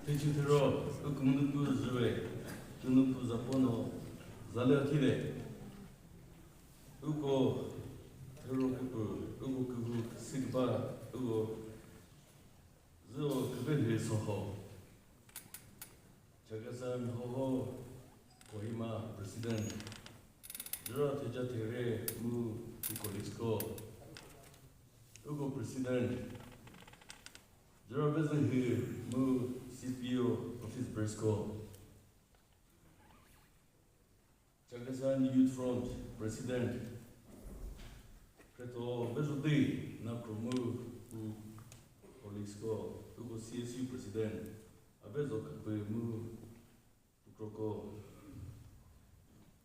대치대로 금능부 지회 금능부 자본어 잘려티래 우고 대로그 우고 그부 시바 우고 저 그베 소호 Chakhesang Hoho Kohima President Jura Teja Tere Mu KÜDECHO Ugo President Jura Bezahi Mu CPO Office Bresco Chakhesang Youth Front President Kreto Bezudi Napro Mu KÜDECHO Ugo CSU President Abezo Kakwe Mu Ukroko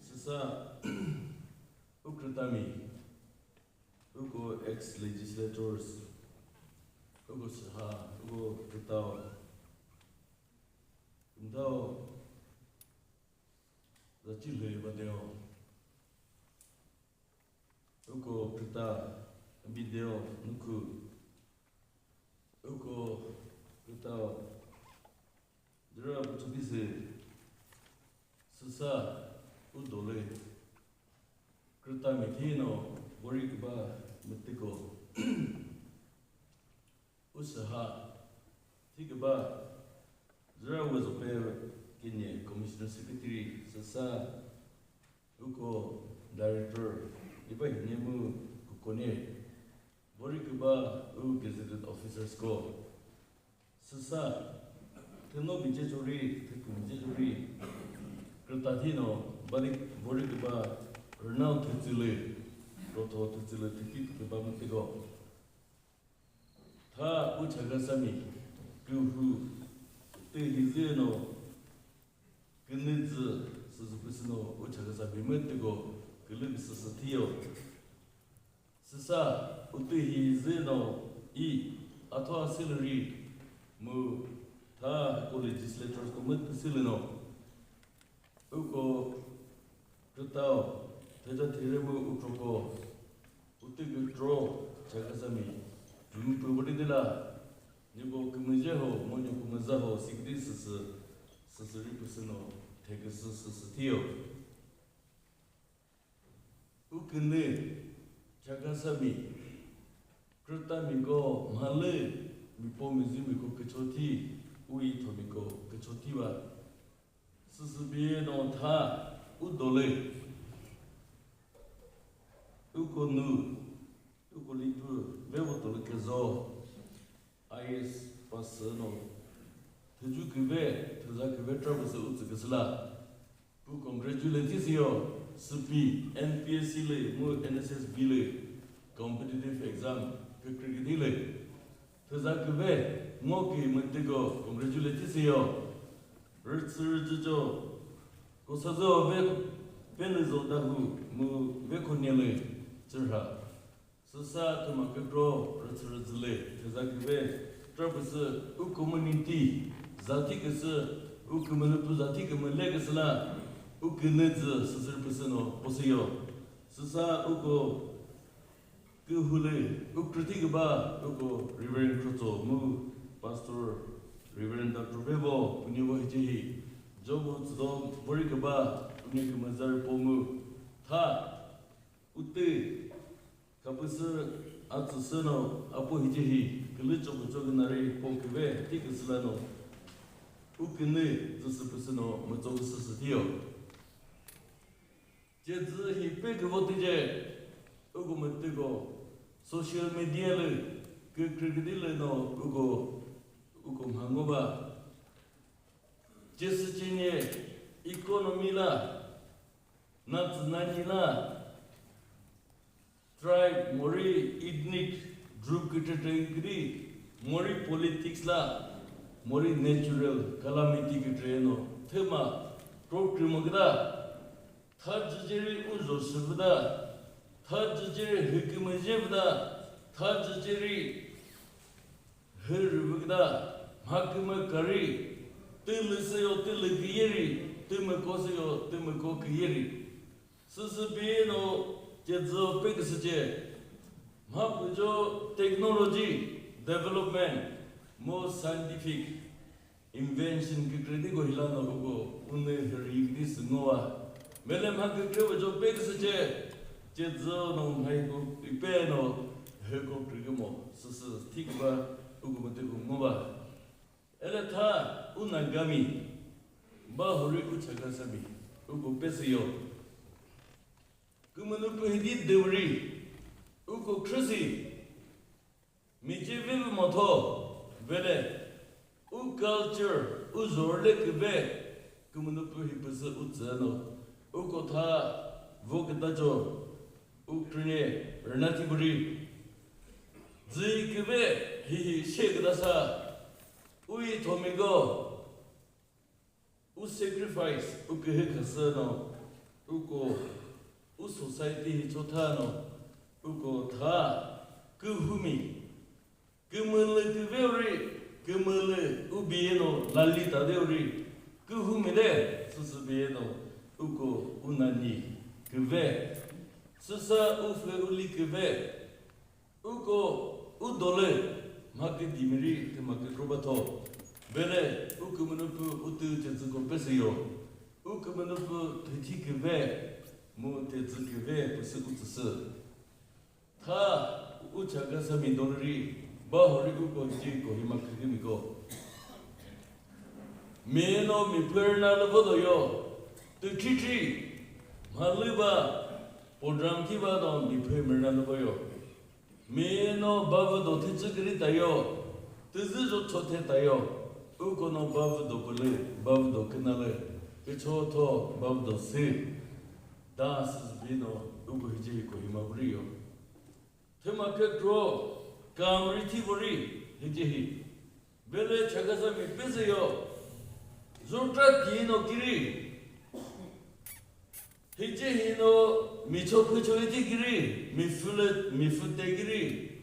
Sisa Ukratami Ugo ex-legislators Ugo Saha Ugo Kutao Umdao Zachile Badeo Ugo Kuta Bideo Nuku Ugo Kutao Jura Butubise Susa Udole Krita Mitino Borikba Mutiko Usaha Tigaba Jura was a pair Kenya Commissioner Secretary Sasa Uko Director Iba Nemu Kukone Borikba U Gazetted Officers Co Sasa Teno Bijajuri, Tekujuri, Kratatino, Badik Borikba, Renal Tutile, Roto Tutile, Tiki Babatigo. Ta Uchagasami, Guhu, Tehizeno, Gnitz, Susupusino, Uchagasami Metigo, Gilibis Satio. Sisa, Utehizeno, E, Ato Accelerate, Mu. Ta co-legislators commit silino uko kutao teja tiremu ukroko utik draw Chakhesang pubadi dila nibo kumajeho monyo kumazaho sigdi sasari pusino tegas tio ukne Chakhesang krutamigo male mipo mizimiko kechoti Ui Tomiko, Kechotiwa, Susubino Ta, Udole, Ukonu, Ukolipu, Bevoto Kezo, IS Pasano, Tejukive, Tezakive Travels Utsakasla, who congratulates you, SPI, NPSC, Mu NSS Bile, competitive exam, Kikidile, Tezakive. Moki Mentigo, congratulations yo. Ritsurjo, Cosazo, Venezo Dahu, Mu Veconele, Zerha. Susa to Macro, Ritsurzle, Tezakive, Travis, Ucommunity, Zatikas, Ucumutu Zatikam Legasla, Ukinez, Susirpusino, Posio, Susa Uko. Kuhule, Ukritigaba, Uko, Reverend Kruto, Mu, Pastor, Reverend Dr. Bevo, Uniwa Hijihi, Jobo Tzdo, Borikaba, Unikamazar Pomu, Ta, Ute, Kapus, Atsusano, Apo Hijihi, Kilicho Joganari, Ponkive, Tikaslano, Ukine, Zusupusano, Mazo Sasatio. Jedz, he pick Votije, Ugomatigo. Social media le, Kikidile no, Ugo Hangoba. Jessichine, economy la, Nats Nanila, tribe, Mori, ethnic, group category, Mori politics la, Mori natural, calamity catreno, Tema, Procrimogda, Tajiri Uzo Sivda. Tajiri Hikimajevda, Tajiri Hirvigda, Hakima Kari, Tiliseo Tiligiri, Timakosio, Timakokiri. Susabino, Jetzo Pixage, Mapujo technology development, more scientific, invention ki kredi ko hilana ko unne rig dis ngoa melem ha ke krewe jo pek se je zo no mai ko ipe no he ko prigmo sus tikba ugo mate ko ngoa ele tha unagami ba hori ku chakasami ugo pesio kumanu pehdi devri ugo krisi mije viv moto vele u culture u zorle kbe kumanu pehi pesa utsano ugo tha vogda jo Ukraine Renati Buri Zi kbe hi shegdasa ui tomigo u sacrifice u ke khasano ugo u society hi chotano ugo tha ku humi kumule kberi kumule u bieno lalita deuri ku humi de susu bieno ugo unani kbe susa u fe uli kbe ugo u dole maki dimiri te maki krobato bele u kumunu utu te ko pesio u kumunu te kbe mu te kbe pusu utsu tha u chaga sami dolri ba hori ko ji ko himak mi ko meno mi perna lo bodo yo te chichi maliba podram ti ba don mi perna lo boyo meno bavdo tchigri tayo tzizo chote tayo ukono bavdo kole bavdo kanale kechoto bavdo se das bino ugo hije ko himabrio tema ketro kamriti bori hije bele chagasa me peseyo zurta dino kiri hije hino 미초크 조이디기리 미푸데기리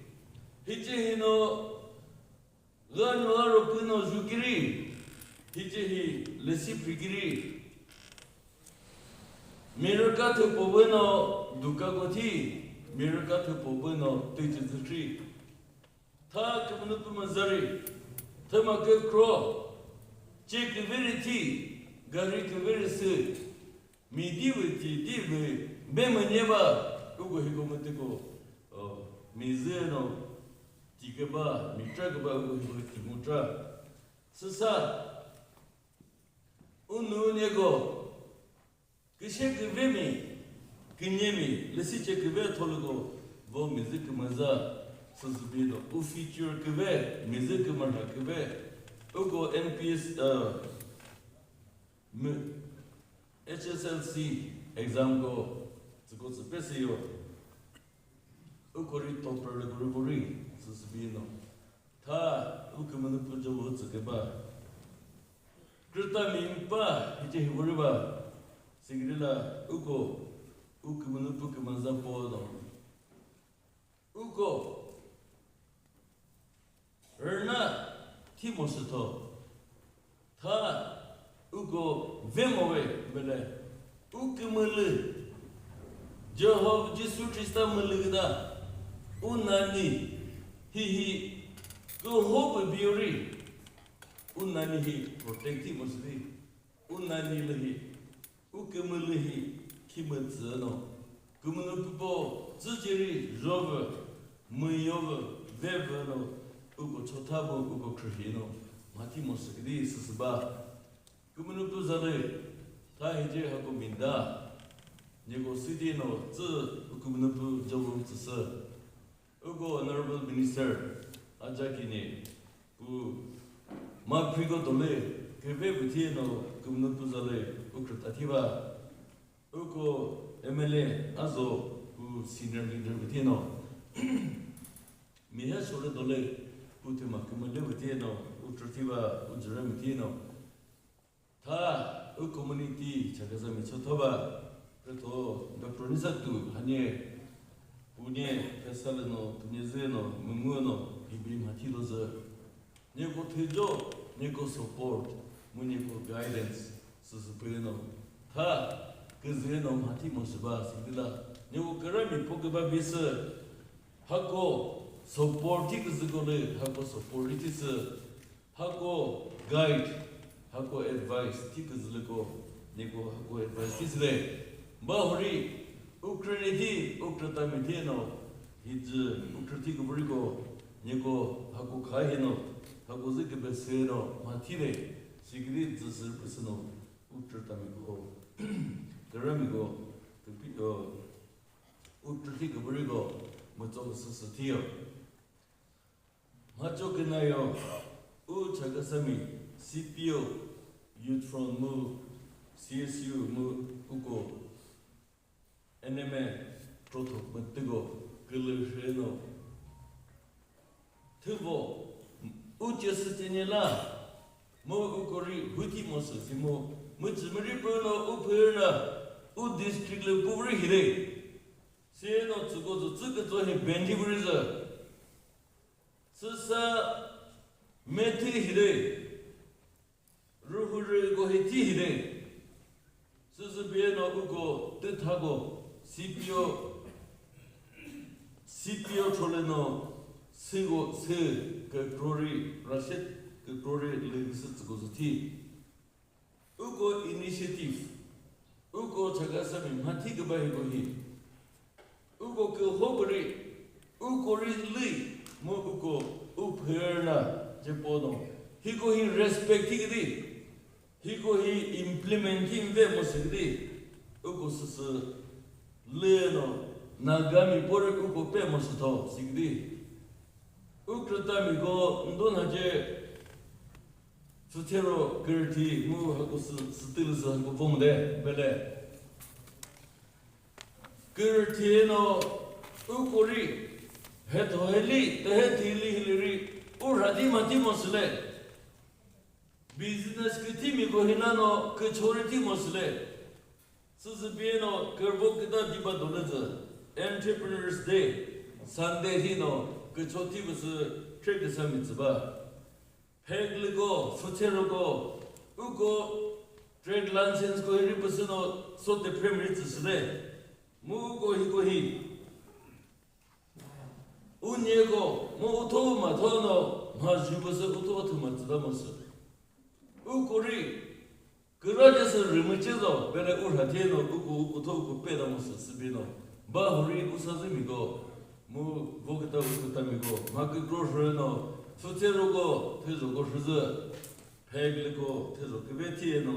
히제히노 간와로 끊어 주기리 히제히 레시피기리 미르카트 포베노 두카고티 미르카트 포베노 테지즈리 타 그분도 만자리 테마케 크로 체크베리티 가리크베리스 미디웨티 디베 Bemaneva, Ugo Higomatico, Mizeno, Tigaba, Mitragaba, Mutra, Sasa, Ununego, Kishek Vimi, Kinyemi, Lesiche Kive Tologo, Vo Mizik Maza, Suzubido, U feature Kive, Mizik Marha Kive, Ugo NPS, HSLC exam go. Go to Pesio, Ukori Topper Guruburi, Susbino, Ta, Ukaman Pujo Zagaba, Grita Mimpa, Hiti Huriba, Sigrilla, Uko, Ukaman Pukamanza Podo, Uko, Erna, Timosato, Ta, Uko, Vemove, Bele, Ukamale. Jehovah Jesus Christ maligda unani hi go hope beauty unani hi protective musli unani lahi ukemulahi kimatzano kumunu po zjiri jove muyove vevano ugo chotabo ugo krihino mati musli sisba kumunu po zale ta hije hako minda Nego city no Ukumunu Jobu Ugo Honorable Minister Ajakini Pu Magpigo Dole Kebe Butino Kumunu Zale Ukratativa Ugo MLA Azo Pu Senior Leader Butino Miha Sole Dole Putima Kumale Butino Utrativa Ujra Butino Ta U community Chakhesang Chotoba 그래도 프로니사투 하니에 분에 페살노 분예제노 문무노 비비마티로즈 네고 테조 네고 서포트 무니고 가이던스 스스페노 타 그제노 마티모스바 시빌라 네고 그라미 포그바 비스 하고 서포티 그즈고레 하고 서포티스 하고 가이드 hako advice tikazliko neko hako advice tisle bahuri ukraniti ukratamiteno hij ukrati kubriko neko hako kahino hako zikbeseno matire sigrid zisrbsno ukratamiko Teramigo to utrati kubrigo mucho susatio macho kenayo Chakhesang CPO Youth Front Mu CSU Mu Uko NMA Proto Matigo Gilisheno Tubo Uchesenela Mo Ukori Huti Mosimo Muchmiri Bruno Uperna U district le Bubri Hide Seno to go to Zukato Benji Buriza Susa Meti Hide Ruhuri Gohiti Hide Susabiano Ugo Titago CPO Choleno Singo Se Glory Rashid Glory Legacy Gozati Ugo initiative Ugo Chakhesang Matika Bahigohi Ugo Hobri Ugo Ridley Mo Ugo Uperna Japono Higo he respecting Higo he implementing them Mosidi Ugo Sus Leno Nagami Bore Ugo Pemosto Sigdi Ukratamigo Ndonaje Sutero Gerti Mu Stils and Gomde Bele Gertino Ukuri Hetoheli, the Hetili Hillary, Urhadima Timosle Business Kitimigo Hinano, Kachoriti Mosle Susabiano, Kerbokita Dibadolaza, Entrepreneurs Day, Sunday Hino, Kachotibus Chakhesang Mitzvah. Pegligo, Futerogo, Ugo, trade license go every person so the premises today. Mugo Higohi Unego, Moto Matono, Majubas Uto Matadamas Ukuri, Garajas Rimichizo, Bella Urhateno, Ugo, Uto Pedamus, Sabino, Bahuri, Usazimigo, Mu Vogata Utamigo, Maki Grosreno. Futerogo, Tezogo, Peglico, Tezo, Kavetiano,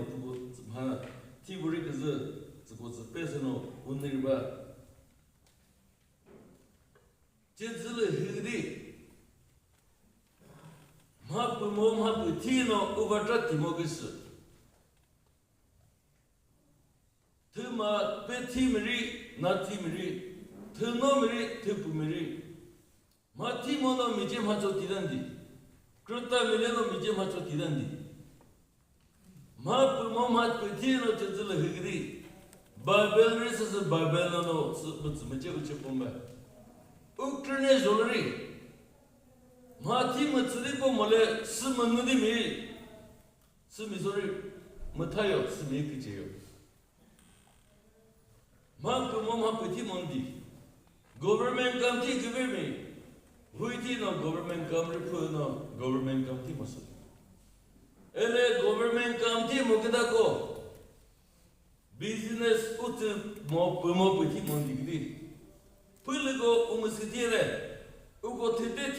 Tiburik is the personal Uniba Jezilla Hidi Mapumo Maputino overtrati Mogis Tuma Petimiri, Natimiri, Tunomiri, Tupumiri. Matimono Mijim Hacho Tirandi, Kruta Mileno Mijim Hacho Tirandi, Mapu Momat Petino Chazilla Higri, Babel races a Babelano, Muchipumba, Ukraine Zolari, Mati Matsilipo Mole, Simanudimi, Simisori, Matayo, Simikichio, Mapu Moma Petimondi, Government County give me. Huiti no government company no government company masu. Ele government company mukadako business ut mo puti mondigdi. Puligo umuskitire ugo tete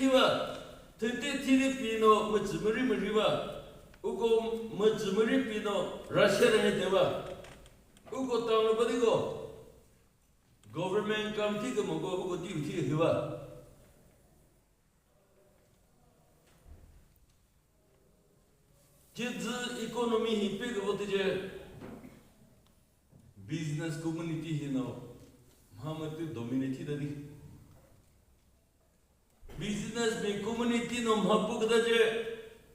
pino machmuri ugo machmuri pino Russia deva ugo tawno badigo government company ko mogo ugo duty deva. Kids economy he pick what the business community he now Muhammad dominated business me community no Mahbuk the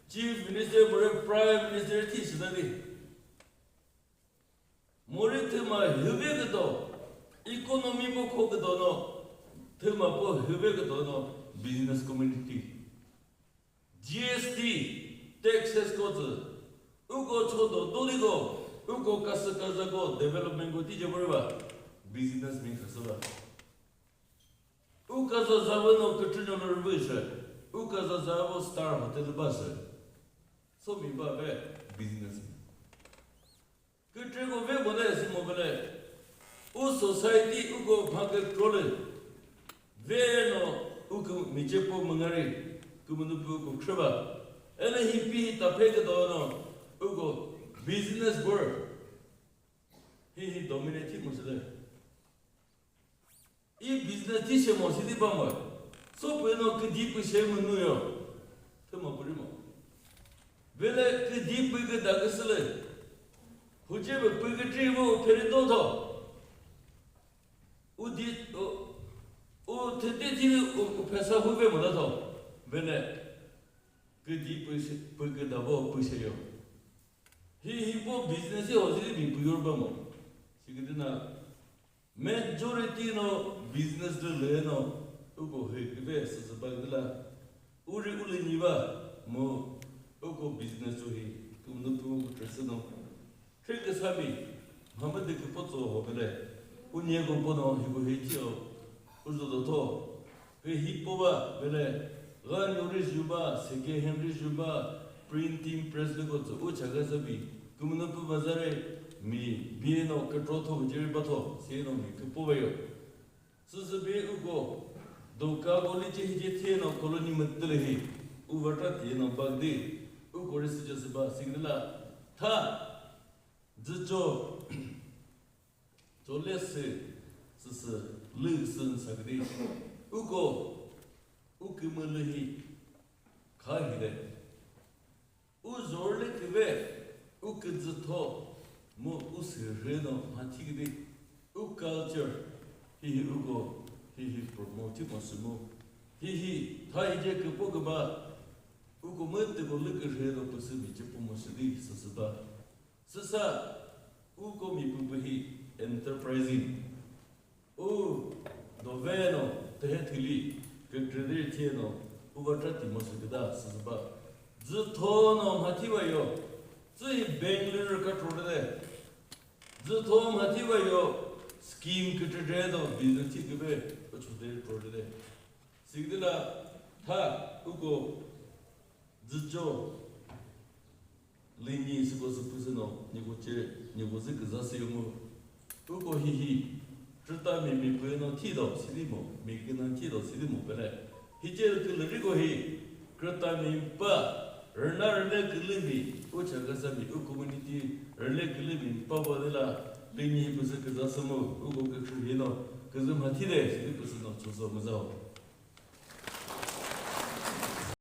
chief minister prime minister teach the Moritama Hubegado economy book Hogadono Timapo Hubegado business community GST Texas Court, Ugo Chodo, Doligo, Ugo Casakazago, development go teacher business means Ukazazavano Katrina Revision, Ukazazavo Star Hotel Bus, so mi ba be business ke tre go ve bo de si mo bele u society u go phag trole ve no u ko mi je po mangari ku mu bu ko khaba ene hi pi ta pe ke do no u go business work he dominating mo se 이 비즈니스 시에 뭐 시디 봐 뭐. 소프에노 그 딥 시에 뭐 누요. 그뭐 버리 뭐. 왜래 그 딥 그 다그슬. 후제버 그 트리보 페리도도. 우디 오 테테티 오 페사 후베 뭐다도. 왜래 그 딥 그 다보 부셔요. 히히보 비즈니스 어디 비 부여 봐 뭐. 시기드나 majority no business de le no ugo hekbe sa bagla uri niba mo ugo business to he tum no pu tresno thek sami hamad de potso ho bele unye go bono higo hechio uzo do to he hipoba bele gan uri juba sege henry juba printing press de go o chaga sabi tum no pu bazare mi bieno katroto jirbato seno mi kupoveyo susbe ugo doka goli je theno koloni matlehi uvata theno bagdi ugo ris jasba signala tha zjo joles sus listen sagdi ugo ukimlehi khahide uzorle kve ukzto mo usreno hatigde u culture hi ugo hi promote mosmo hi thaije ke pogba ugo mette go lek reno posmi che pomosdi sasba sasa ugo mi buhi enterprising u doveno tehili ke trede tieno ugo trati mosda sasba ztono hatiwayo zui Bangalore ka trode zu thom hati wa yo scheme ke trade do business ke be chode trode sigdela tha ugo zujo linyi sigo supusno nigo ze gaza se yo ugo hi trta mi pe no ti do silimo mi ke no ti do silimo bele hi je ke le go hi krta mi pa Erna Kilimi, Uchagasabi, U community, Erle Kilimi, Papa de la Lini Pusakazasamo, Ugo Kashino, Kazum Hatide, Silipusan of Choso Mazao.